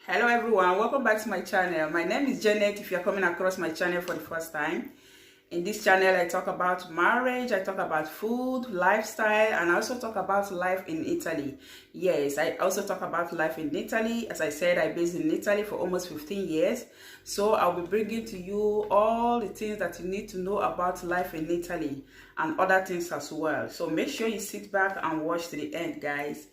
Hello everyone, welcome back to my channel. My name is Janet. If you're coming across my channel for the first time, in this channel I talk about marriage, I talk about food, lifestyle, and I also talk about life in Italy. Yes, I also talk about life in Italy. As I said, I based in Italy for almost 15 years. So I'll be bringing to you all the things that you need to know about life in Italy and other things as well. So make sure you sit back and watch to the end, guys.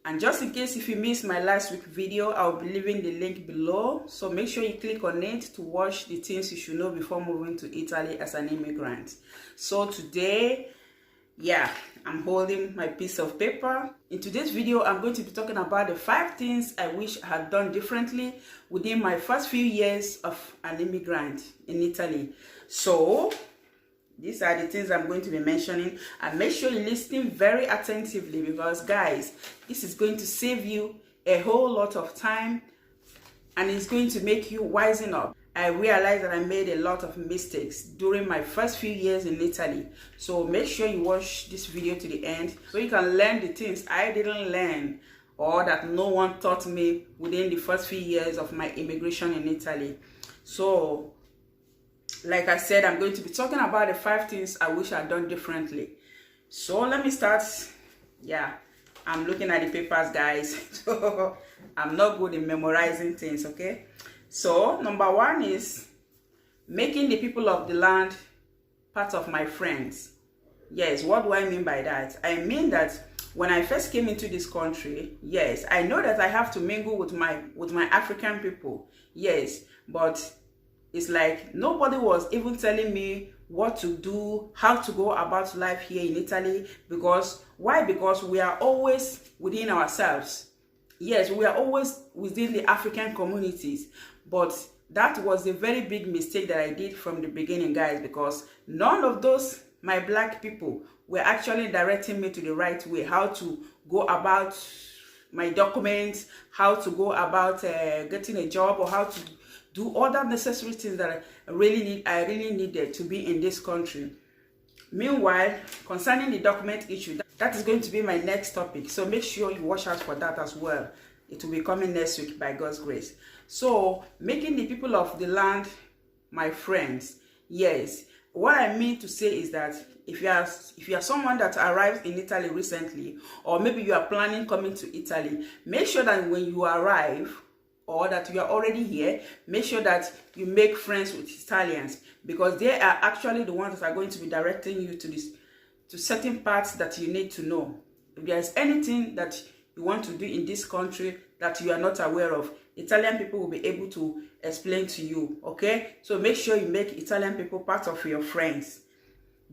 And just in case if you missed my last week video, I'll be leaving the link below. So make sure you click on it to watch the things you should know before moving to Italy as an immigrant. So today, I'm holding my piece of paper. In today's video, I'm going to be talking about the 5 things I wish I had done differently within my first few years of an immigrant in Italy. So these are the things I'm going to be mentioning, and make sure you listen very attentively because guys, this is going to save you a whole lot of time and it's going to make you wisen up. I realized that I made a lot of mistakes during my first few years in Italy. So make sure you watch this video to the end so you can learn the things I didn't learn or that no one taught me within the first few years of my immigration in Italy. So like I said, I'm going to be talking about the 5 things I wish I'd done differently. So let me start. I'm looking at the papers, guys. So I'm not good in memorizing things, okay? So number 1 is making the people of the land part of my friends. Yes, what do I mean by that? I mean that when I first came into this country, yes, I know that I have to mingle with my African people. Yes, but it's like nobody was even telling me what to do, how to go about life here in Italy. Because why? Because we are always within ourselves. Yes, we are always within the African communities. But that was a very big mistake that I did from the beginning, guys, because none of those my black people were actually directing me to the right way, how to go about my documents, how to go about getting a job, or how to do all that necessary things that I really needed to be in this country. Meanwhile, concerning the document issue, that is going to be my next topic. So make sure you watch out for that as well. It will be coming next week by God's grace. So making the people of the land my friends. Yes, what I mean to say is that if you are someone that arrived in Italy recently, or maybe you are planning coming to Italy, make sure that when you arrive, or that you are already here, make sure that you make friends with Italians, because they are actually the ones that are going to be directing you to certain parts that you need to know. If there's anything that you want to do in this country that you are not aware of, Italian people will be able to explain to you, okay? So make sure you make Italian people part of your friends.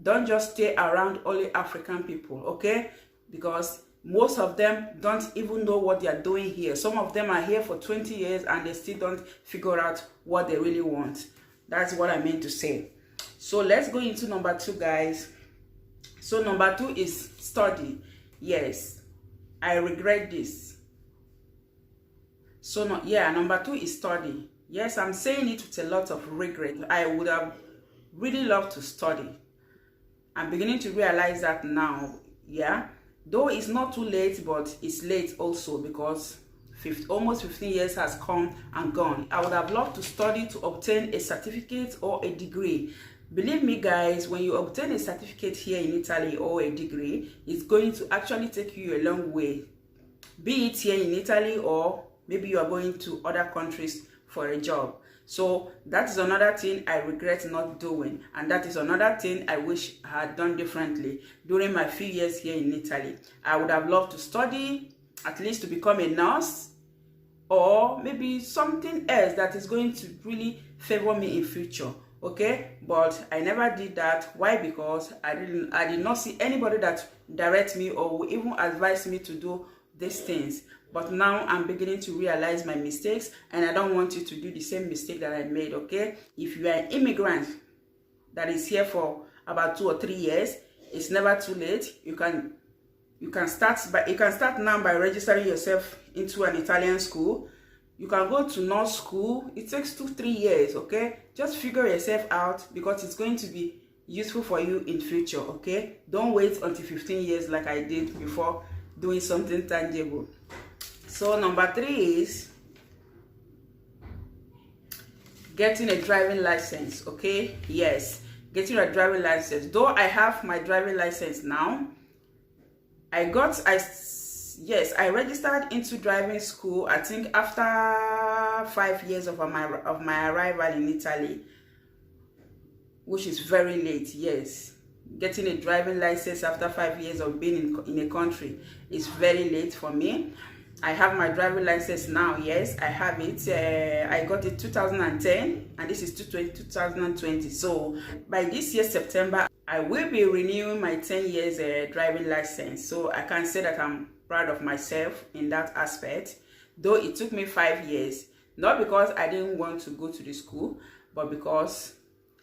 Don't just stay around only African people, okay? Because most of them don't even know what they are doing here. Some of them are here for 20 years and they still don't figure out what they really want. That's what I mean to say. So let's go into number 2, guys. So number 2 is study. Yes, I regret this. So number 2 is study. Yes, I'm saying it with a lot of regret. I would have really loved to study. I'm beginning to realize that now. Though it's not too late, but it's late also because almost 15 years has come and gone. I would have loved to study to obtain a certificate or a degree. Believe me, guys, when you obtain a certificate here in Italy or a degree, it's going to actually take you a long way. Be it here in Italy or maybe you are going to other countries for a job. So that is another thing I regret not doing, and that is another thing I wish I had done differently during my few years here in Italy. I would have loved to study, at least to become a nurse, or maybe something else that is going to really favor me in future, okay? But I never did that. Why? Because I did not see anybody that direct me or would even advise me to do these things. But now I'm beginning to realize my mistakes, and I don't want you to do the same mistake that I made, okay? If you are an immigrant that is here for about 2 or 3 years, it's never too late. You can start now by registering yourself into an Italian school. You can go to nurse school. It takes 2-3 years, okay? Just figure yourself out because it's going to be useful for you in future, okay? Don't wait until 15 years like I did before doing something tangible. So number 3 is getting a driving license. Okay, yes, getting a driving license. Though I have my driving license now, I registered into driving school, I think after 5 years of my arrival in Italy, which is very late. Yes, getting a driving license after 5 years of being in a country is very late for me. I have my driving license now. Yes, I have it. I got it 2010 and this is 2020. So by this year September, I will be renewing my 10 years driving license. So I can say that I'm proud of myself in that aspect, though it took me 5 years, not because I didn't want to go to the school, but because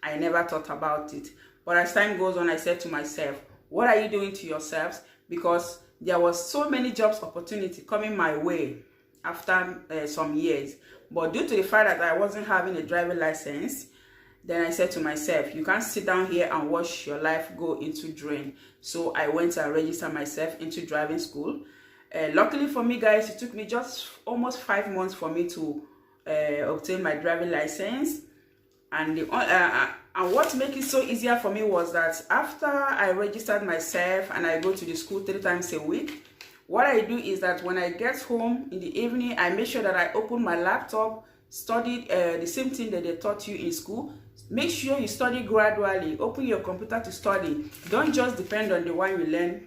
I never thought about it. But as time goes on, I said to myself, what are you doing to yourselves? Because there was so many jobs opportunity coming my way after some years, but due to the fact that I wasn't having a driving license, then I said to myself, you can't sit down here and watch your life go into drain. So I went and registered myself into driving school. Luckily for me, guys, it took me just almost 5 months for me to obtain my driving license. And what made it so easier for me was that after I registered myself and I go to the school 3 times a week, what I do is that when I get home in the evening, I make sure that I open my laptop, study the same thing that they taught you in school. Make sure you study gradually. Open your computer to study. Don't just depend on the one you learn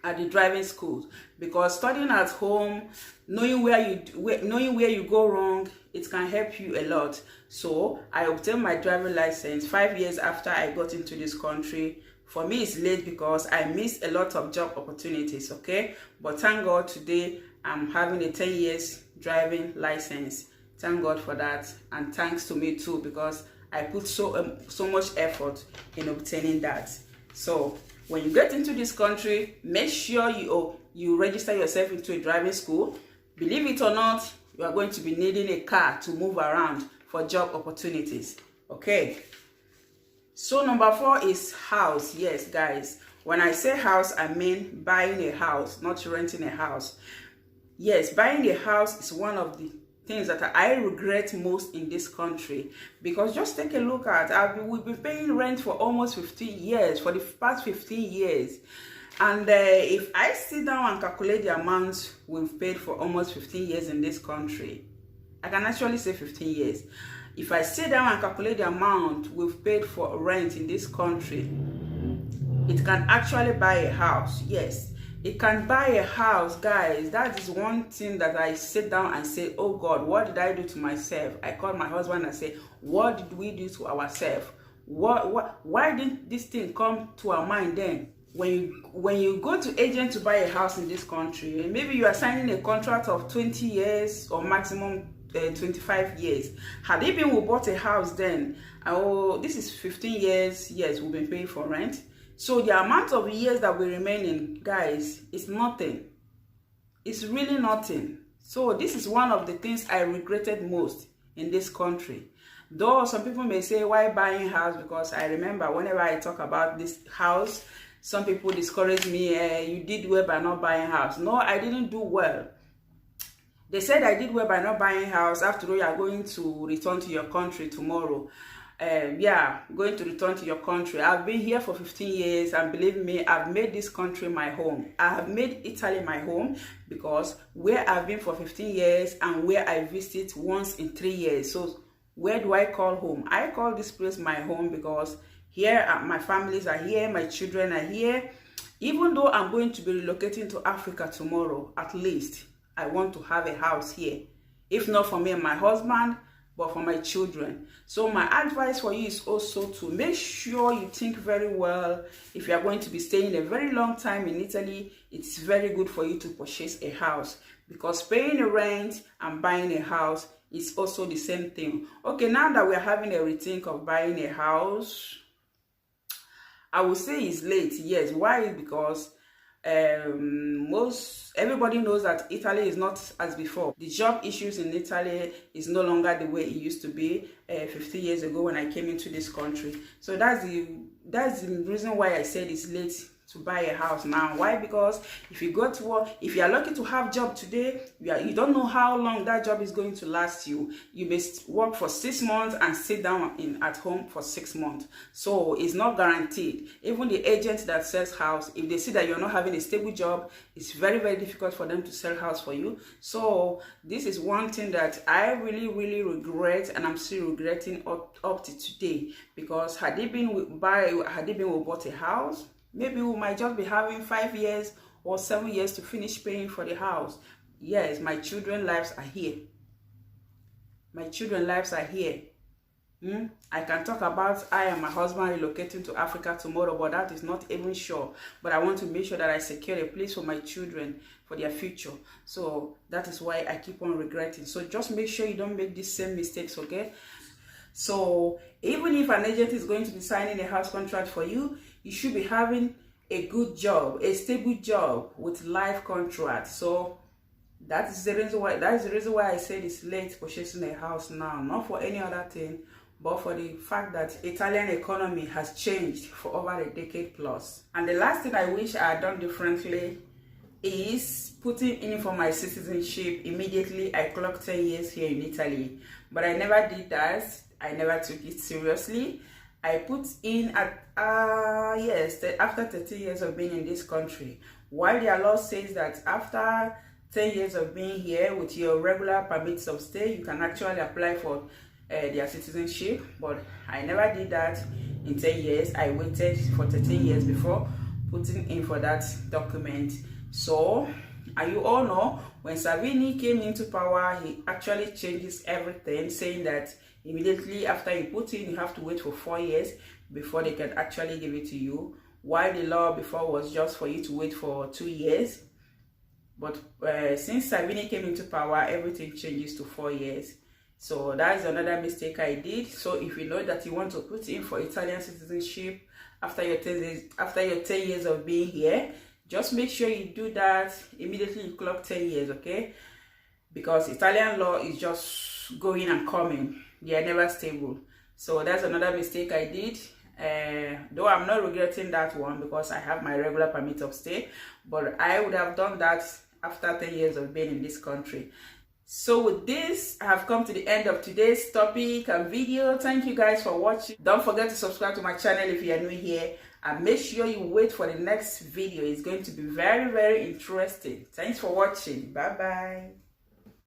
at the driving schools, because studying at home, knowing where you go wrong, it can help you a lot. So I obtained my driving license 5 years after I got into this country. For me, it's late because I missed a lot of job opportunities. Okay, but thank God today I'm having a 10 years driving license. Thank God for that, and thanks to me too, because I put so much effort in obtaining that. So when you get into this country, make sure you register yourself into a driving school. Believe it or not, you are going to be needing a car to move around for job opportunities. Okay. So number 4 is house. Yes, guys. When I say house, I mean buying a house, not renting a house. Yes, buying a house is one of the things that I regret most in this country, because just take a look at, we've been paying rent for almost 15 years, for the past 15 years. And if I sit down and calculate the amount we've paid for almost 15 years in this country, I can actually say 15 years. If I sit down and calculate the amount we've paid for rent in this country, it can actually buy a house. Yes, it can buy a house, guys. That is one thing that I sit down and say, oh God, what did I do to myself? I call my husband and say, what did we do to ourselves? Why didn't this thing come to our mind then? When you go to agent to buy a house in this country, maybe you are signing a contract of 20 years or maximum 25 years. Had it been we bought a house then, oh, this is 15 years, yes, we've been paying for rent. So the amount of years that we remain in, guys, is nothing. It's really nothing. So this is one of the things I regretted most in this country. Though some people may say, why buying house? Because I remember whenever I talk about this house, some people discourage me, you did well by not buying house. No, I didn't do well. They said I did well by not buying house. After all, you are going to return to your country tomorrow. Going to return to your country. I've been here for 15 years, and believe me, I've made this country my home. I have made Italy my home, because where I've been for 15 years and where I visit once in 3 years. So where do I call home? I call this place my home because here my families are here, my children are here. Even though I'm going to be relocating to Africa tomorrow, at least I want to have a house here. If not for me and my husband, but for my children. So my advice for you is also to make sure you think very well. If you are going to be staying a very long time in Italy, it's very good for you to purchase a house, because paying a rent and buying a house is also the same thing. Okay, now that we're having a rethink of buying a house, I would say it's late. Yes, why? Because everybody knows that Italy is not as before. The job issues in Italy is no longer the way it used to be 50 years ago when I came into this country. So that's the reason why I said it's late to buy a house now. Why? Because if you go to work, if you are lucky to have job today, you don't know how long that job is going to last you. You may work for 6 months and sit down at home for 6 months. So it's not guaranteed. Even the agents that sells house, if they see that you're not having a stable job, it's very, very difficult for them to sell house for you. So this is one thing that I really, really regret, and I'm still regretting up to today. Because had it been we bought a house, maybe we might just be having 5 years or 7 years to finish paying for the house. Yes, my children's lives are here. My children's lives are here. I can talk about I and my husband relocating to Africa tomorrow, but that is not even sure. But I want to make sure that I secure a place for my children for their future. So that is why I keep on regretting. So just make sure you don't make these same mistakes, okay? So even if an agent is going to be signing a house contract for you, you should be having a good job, a stable job with life contract. So that is the reason why I said it's late purchasing a house now, not for any other thing, but for the fact that Italian economy has changed for over a decade plus. And the last thing I wish I had done differently is putting in for my citizenship immediately I clocked 10 years here in Italy. But I never did that. I never took it seriously. I put in at after 13 years of being in this country. While their law says that after 10 years of being here with your regular permits of stay, you can actually apply for their citizenship. But I never did that in 10 years. I waited for 13 years before putting in for that document. So, and you all know, when Salvini came into power, he actually changes everything, saying that immediately after you put in, you have to wait for 4 years before they can actually give it to you. While the law before was just for you to wait for 2 years. But since Salvini came into power, everything changes to 4 years. So that is another mistake I did. So if you know that you want to put in for Italian citizenship after your 10 years of being here, just make sure you do that immediately you clock 10 years, okay? Because Italian law is just going and coming. They are never stable. So that's another mistake I did. Though I'm not regretting that one because I have my regular permit of stay, but I would have done that after 10 years of being in this country. So with this, I have come to the end of today's topic and video. Thank you guys for watching. Don't forget to subscribe to my channel if you are new here, and make sure you wait for the next video. It's going to be very, very interesting. Thanks for watching. Bye bye.